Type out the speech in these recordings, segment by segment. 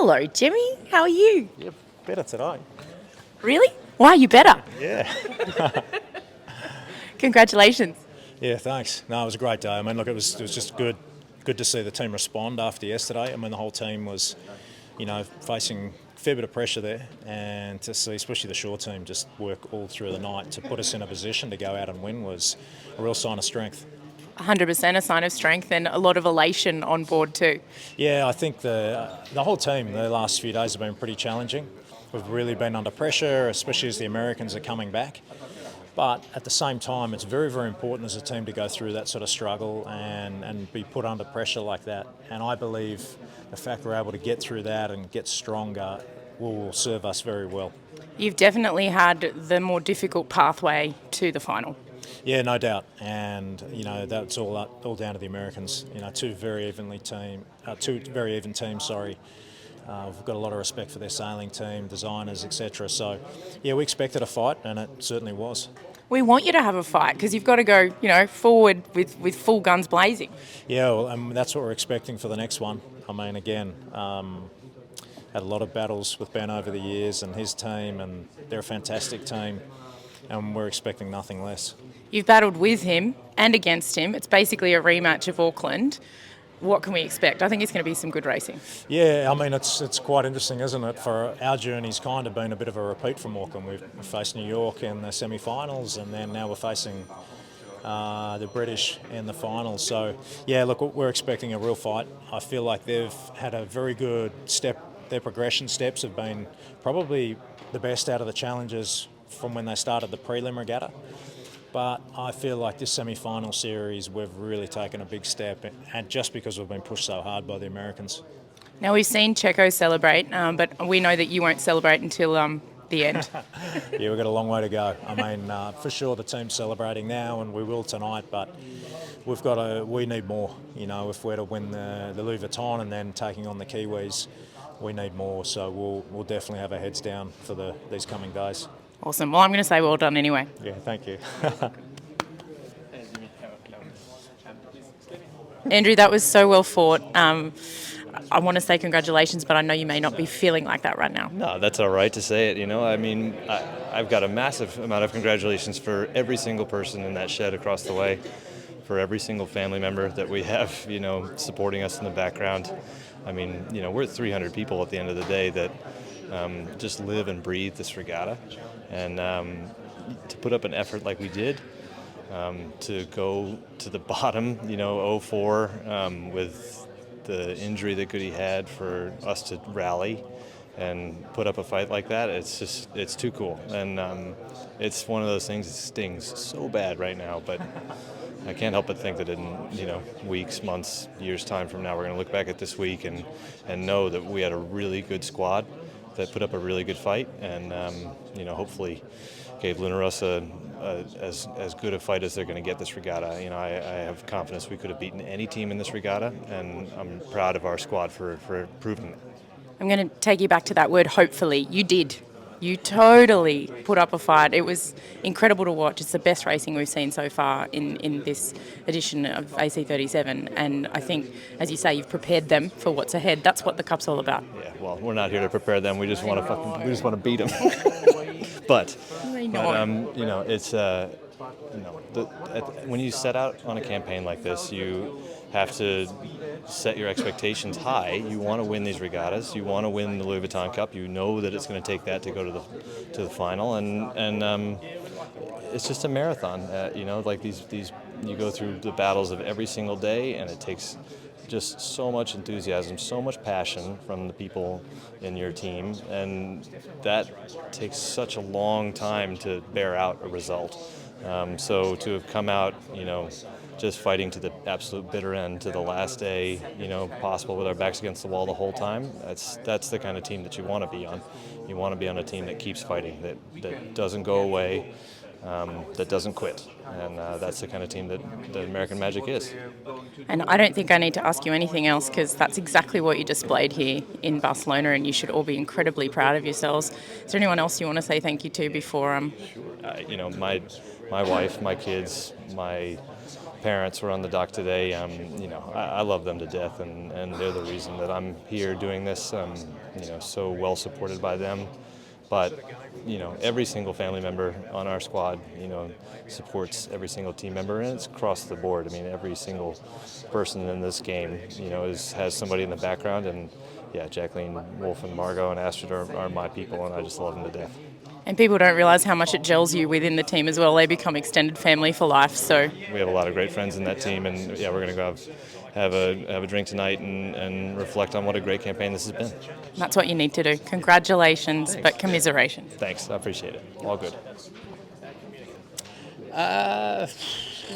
Hello, Jimmy. How are you? Yeah, better today. Really? Why are you better? Yeah. Congratulations. Yeah, thanks. No, it was a great day. I mean, look, it was just good to see the team respond after yesterday. I mean, the whole team was, facing a fair bit of pressure there, and to see, especially the shore team, just work all through the night to put us in a position to go out and win was a real sign of strength. 100% a sign of strength and a lot of elation on board too. Yeah, I think the whole team, the last few days have been pretty challenging. We've really been under pressure, especially as the Americans are coming back. But at the same time, it's very, very important as a team to go through that sort of struggle and be put under pressure like that. And I believe the fact we're able to get through that and get stronger will serve us very well. You've definitely had the more difficult pathway to the final. Yeah, no doubt. And, that's all down to the Americans. Two very even teams, sorry. We've got a lot of respect for their sailing team, designers, etc. So, yeah, we expected a fight, and it certainly was. We want you to have a fight because you've got to go, forward with full guns blazing. Yeah, well, that's what we're expecting for the next one. I mean, again, had a lot of battles with Ben over the years and his team, and they're a fantastic team, and we're expecting nothing less. You've battled with him and against him. It's basically a rematch of Auckland. What can we expect? I think it's going to be some good racing. Yeah, I mean, it's quite interesting, isn't it? For our journey's kind of been a bit of a repeat from Auckland. We've faced New York in the semi-finals, and then now we're facing the British in the finals. So, yeah, look, we're expecting a real fight. I feel like they've had a very good step. Their progression steps have been probably the best out of the challenges from when they started the prelim regatta. But I feel like this semi-final series, we've really taken a big step, and just because we've been pushed so hard by the Americans. Now, we've seen Checo celebrate, but we know that you won't celebrate until the end. Yeah, we've got a long way to go. I mean, for sure the team's celebrating now, and we will tonight, but we need more. If we're to win the Louis Vuitton and then taking on the Kiwis, we need more. So we'll definitely have our heads down for these coming days. Awesome. Well, I'm going to say well done anyway. Yeah, thank you. Andrew, that was so well fought. I want to say congratulations, but I know you may not be feeling like that right now. No, that's all right to say it. I mean, I've got a massive amount of congratulations for every single person in that shed across the way, for every single family member that we have, supporting us in the background. I mean, we're 300 people at the end of the day that just live and breathe this regatta. And to put up an effort like we did, to go to the bottom, 04, with the injury that Goody had, for us to rally and put up a fight like that, it's too cool. And it's one of those things that stings so bad right now, but I can't help but think that in weeks, months, years' time from now, we're going to look back at this week and know that we had a really good squad that put up a really good fight, and hopefully gave Rossa as good a fight as they're going to get this regatta. I have confidence we could have beaten any team in this regatta, and I'm proud of our squad for proving it. I'm going to take you back to that word, hopefully. You did. You totally put up a fight. It was incredible to watch. It's the best racing we've seen so far in this edition of AC37. And I think, as you say, you've prepared them for what's ahead. That's what the Cup's all about. Yeah, well, we're not here to prepare them. We just want to beat them. but it's when you set out on a campaign like this, you have to set your expectations high. You want to win these regattas. You want to win the Louis Vuitton Cup. You know that it's going to take that to go to the final, and it's just a marathon. Like these you go through the battles of every single day, and it takes just so much enthusiasm, so much passion from the people in your team, and that takes such a long time to bear out a result. So to have come out, just fighting to the absolute bitter end, to the last day, possible, with our backs against the wall the whole time, that's the kind of team that you want to be on. You want to be on a team that keeps fighting, that doesn't go away, that doesn't quit. And that's the kind of team that the American Magic is. And I don't think I need to ask you anything else, because that's exactly what you displayed here in Barcelona, and you should all be incredibly proud of yourselves. Is there anyone else you want to say thank you to before? My wife, my kids, my parents were on the dock today. I love them to death, and they're the reason that I'm here doing this. So well supported by them. But, every single family member on our squad, supports every single team member, and it's across the board. I mean, every single person in this game, has somebody in the background, and yeah, Jacqueline, Wolf, and Margot and Astrid are my people, and I just love them to death. And people don't realise how much it gels you within the team as well. They become extended family for life. So we have a lot of great friends in that team, and yeah, we're going to go have a drink tonight and reflect on what a great campaign this has been. That's what you need to do. Congratulations, Thanks. but commiseration. Thanks, I appreciate it. All good.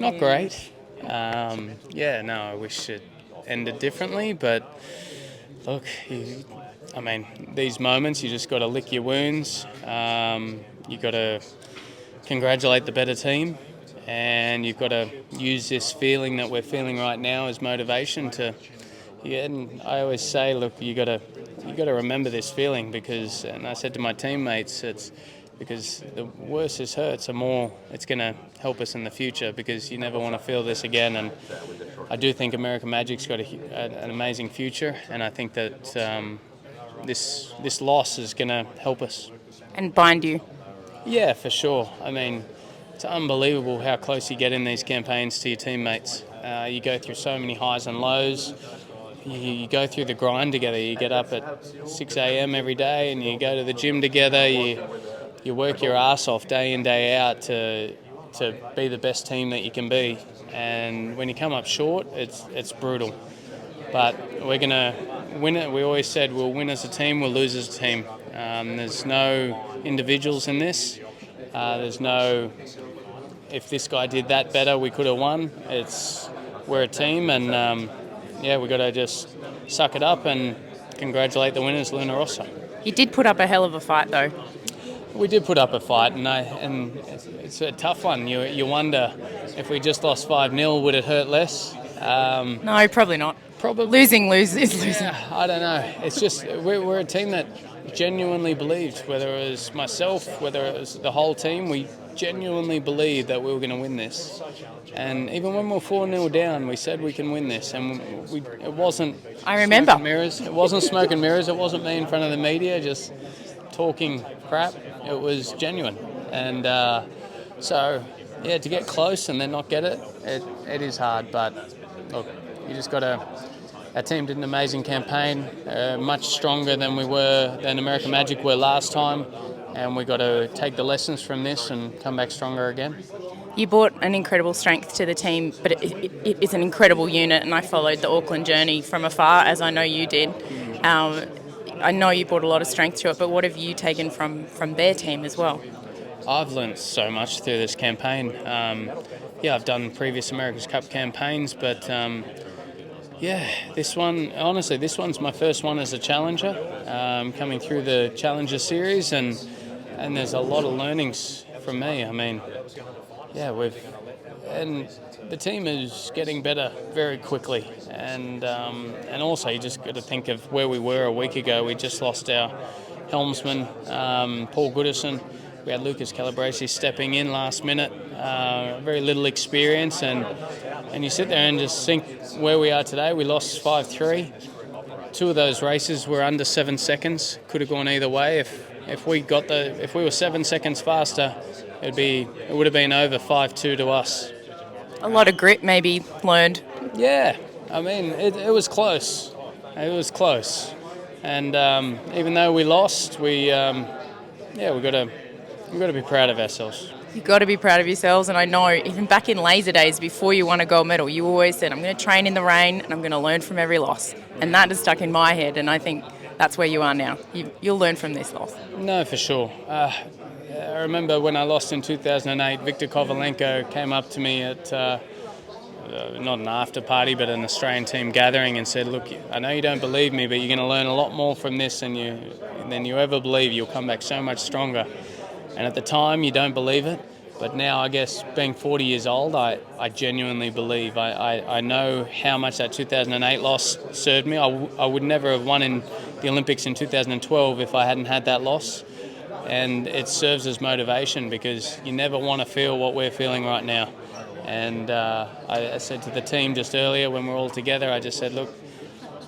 Not great. I wish it ended differently, but look, these moments, you just got to lick your wounds. You got to congratulate the better team, and you've got to use this feeling that we're feeling right now as motivation to. Yeah, and I always say, look, you got to remember this feeling because, and I said to my teammates, it's because the worse this hurts, the more it's going to help us in the future because you never want to feel this again. And I do think American Magic's got an amazing future, and I think that this loss is going to help us. And bind you. Yeah, for sure. It's unbelievable how close you get in these campaigns to your teammates. You go through so many highs and lows. You go through the grind together. You get up at 6 a.m. every day and you go to the gym together. You work your ass off day in, day out to be the best team that you can be. And when you come up short, it's brutal. But we're going to win it. We always said we'll win as a team, we'll lose as a team. There's no individuals in this. There's no, if this guy did that better, we could have won. We're a team, and we've got to just suck it up and congratulate the winners, Luna Rossa. You did put up a hell of a fight, though. We did put up a fight, and it's a tough one. You wonder if we just lost 5-0, would it hurt less? No, probably not. Probably losing is losing. Yeah, I don't know. It's just we're a team that genuinely believed, whether it was myself, whether it was the whole team, we genuinely believed that we were going to win this. And even when we were 4-0 down, we said we can win this. And it wasn't. I remember. Smoke and mirrors. It wasn't smoke and mirrors. It wasn't me in front of the media just talking crap. It was genuine. And to get close and then not get it is hard. But look, you just got to. Our team did an amazing campaign, much stronger than American Magic were last time, and we got to take the lessons from this and come back stronger again. You brought an incredible strength to the team, but it is an incredible unit, and I followed the Auckland journey from afar, as I know you did. I know you brought a lot of strength to it, but what have you taken from their team as well? I've learned so much through this campaign. I've done previous America's Cup campaigns, but this one's my first one as a challenger, coming through the Challenger Series, and there's a lot of learnings from me. And the team is getting better very quickly, and also you just got to think of where we were a week ago. We just lost our helmsman, Paul Goodison. We had Lucas Calabresi stepping in last minute, very little experience, and you sit there and just think where we are today. We lost 5-3. 2 of those races were under 7 seconds. Could have gone either way. If we were 7 seconds faster, it would have been over 5-2 to us. A lot of grit maybe learned. Yeah, it was close. It was close, and even though we lost, we got to be proud of ourselves. You've got to be proud of yourselves, and I know even back in laser days before you won a gold medal, you always said, I'm going to train in the rain and I'm going to learn from every loss. And that has stuck in my head, and I think that's where you are now. You'll learn from this loss. No, for sure. I remember when I lost in 2008, Viktor Kovalenko came up to me at not an after party, but an Australian team gathering and said, look, I know you don't believe me, but you're going to learn a lot more from this than you ever believe. You'll come back so much stronger. And at the time, you don't believe it. But now, I guess, being 40 years old, I genuinely believe. I know how much that 2008 loss served me. I would never have won in the Olympics in 2012 if I hadn't had that loss. And it serves as motivation because you never want to feel what we're feeling right now. And I said to the team just earlier when we're all together, I just said, look,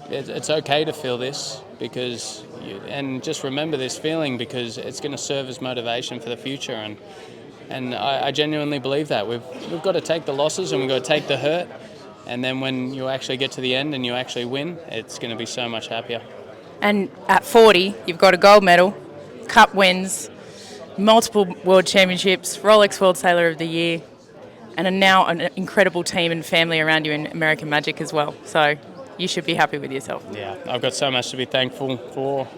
it's okay to feel this, because and just remember this feeling, because it's going to serve as motivation for the future. And I genuinely believe that we've got to take the losses and we've got to take the hurt, and then when you actually get to the end and you actually win, it's going to be so much happier. And at 40, you've got a gold medal, cup wins, multiple world championships, Rolex World Sailor of the Year, and now an incredible team and family around you in American Magic as well. So you should be happy with yourself. Yeah, I've got so much to be thankful for.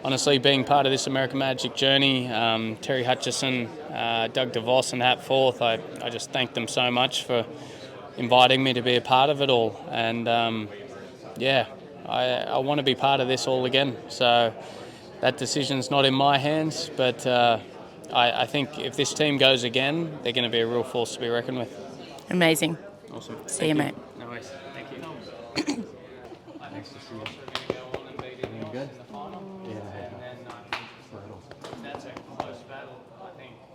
Honestly, being part of this American Magic journey, Terry Hutchinson, Doug DeVos and Hat Forth, I just thank them so much for inviting me to be a part of it all. And I want to be part of this all again. So that decision's not in my hands, but I think if this team goes again, they're going to be a real force to be reckoned with. Amazing. Awesome. See you, mate. No worries. Thank you. Nice to see you. Doing good?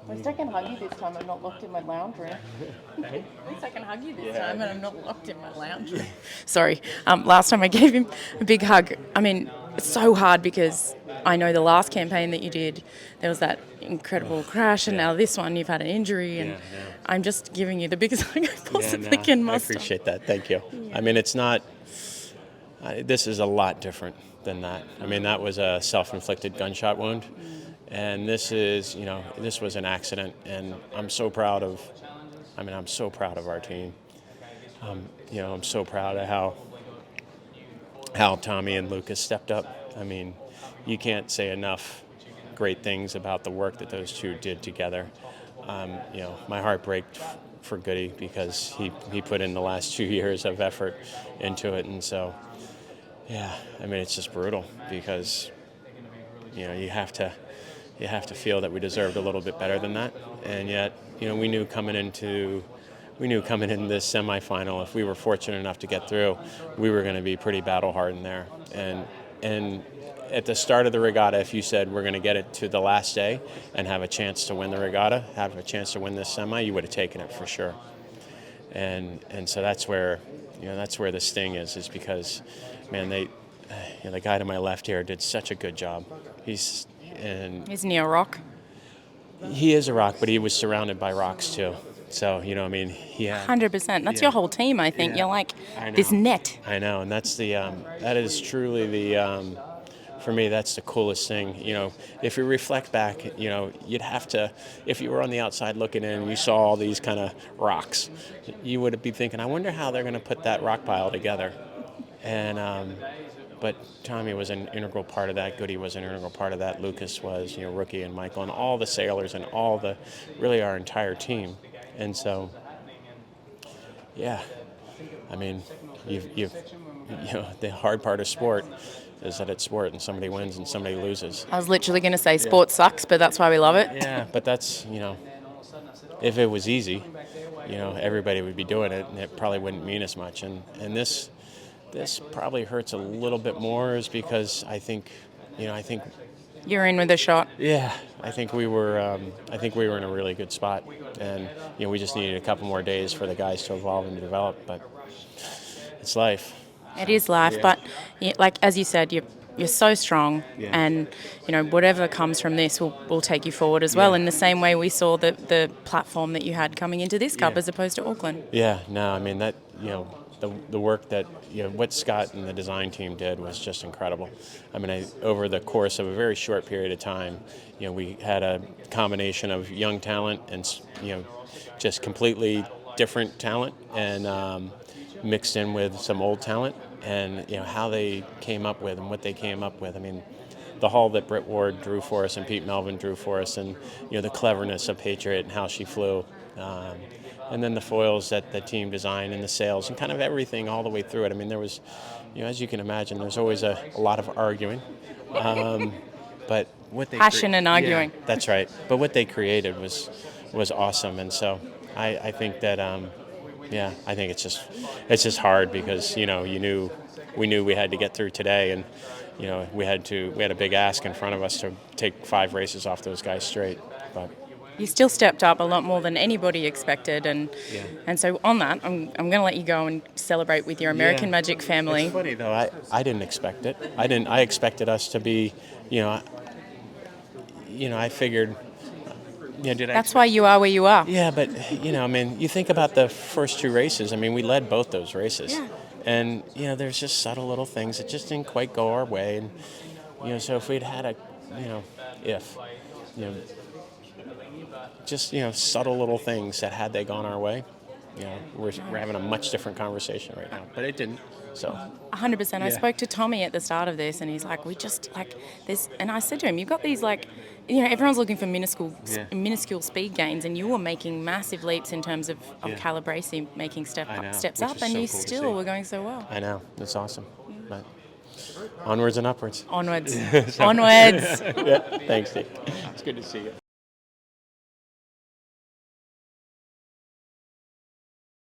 At least I can hug you this time. I'm not locked in my lounge room. At least I can hug you this time, and I'm not locked in my lounge room. Sorry. Last time I gave him a big hug. I mean, it's so hard because I know the last campaign that you did, there was that incredible crash, and now this one you've had an injury, and I'm just giving you the biggest hug I possibly can muster. I appreciate that. Thank you. I mean, it's not. This is a lot different than that. I mean, that was a self-inflicted gunshot wound. And this is, this was an accident, and I'm so proud of our team. I'm so proud of how Tommy and Lucas stepped up. I mean, you can't say enough great things about the work that those two did together. My heart breaks for Goody because he put in the last 2 years of effort into it, and so, I mean, it's just brutal because, you have to feel that we deserved a little bit better than that, and yet, we knew coming in this semifinal, if we were fortunate enough to get through, we were going to be pretty battle-hardened there. And at the start of the regatta, if you said we're going to get it to the last day and have a chance to win the regatta, have a chance to win this semi, you would have taken it for sure. And so that's where the sting is because, man, the guy to my left here did such a good job. Isn't he a rock? He is a rock, but he was surrounded by rocks too. So, he had 100%. That's your whole team, I think. You're like this net. I know, and that's that is truly for me, that's the coolest thing. If you reflect back, you'd have to, if you were on the outside looking in and you saw all these kind of rocks, you would be thinking, I wonder how they're going to put that rock pile together. And, but Tommy was an integral part of that. Goody was an integral part of that. Lucas was, Rookie and Michael and all the sailors and really our entire team. And so, I mean, the hard part of sport is that it's sport and somebody wins and somebody loses. I was literally going to say sport sucks, but that's why we love it. Yeah, but that's, if it was easy, everybody would be doing it and it probably wouldn't mean as much. And this probably hurts a little bit more is because I think you're in with a shot. Yeah, I think we were in a really good spot, and we just needed a couple more days for the guys to evolve and to develop. But it's life. It is life, but like as you said, you're so strong, and whatever comes from this will take you forward as well. In the same way we saw the platform that you had coming into this cup as opposed to Auckland. Yeah, no, I mean that the work that what Scott and the design team did was just incredible. I mean, over the course of a very short period of time, we had a combination of young talent and just completely different talent, and mixed in with some old talent, and how they came up with and what they came up with. I mean, the hull that Britt Ward drew for us and Pete Melvin drew for us, and the cleverness of Patriot and how she flew. And then the foils that the team designed and the sails and kind of everything all the way through it. I mean, there was, as you can imagine, there's always a lot of arguing. But what they passion and arguing. Yeah, that's right. But what they created was awesome. And so I think that, I think it's just hard because, we knew we had to get through today, and, we had a big ask in front of us to take 5 races off those guys straight. But You still stepped up a lot more than anybody expected, and so on that, I'm going to let you go and celebrate with your American Magic family. It's funny though. I didn't expect it. I expected us to be, I figured. That's why you are where you are. Yeah, but you think about the first two races. I mean, we led both those races, and there's just subtle little things that just didn't quite go our way, and so if we'd had subtle little things that had they gone our way, we're having a much different conversation right now. But it didn't. So 100%. I spoke to Tommy at the start of this, and he's like, "We just like this." And I said to him, "You've got these everyone's looking for minuscule speed gains, and you were making massive leaps in terms of calibration, making steps up, and you still were going so well." I know, it's awesome. But onwards and upwards. Onwards. Onwards. Yeah, thanks, Steve. It's good to see you.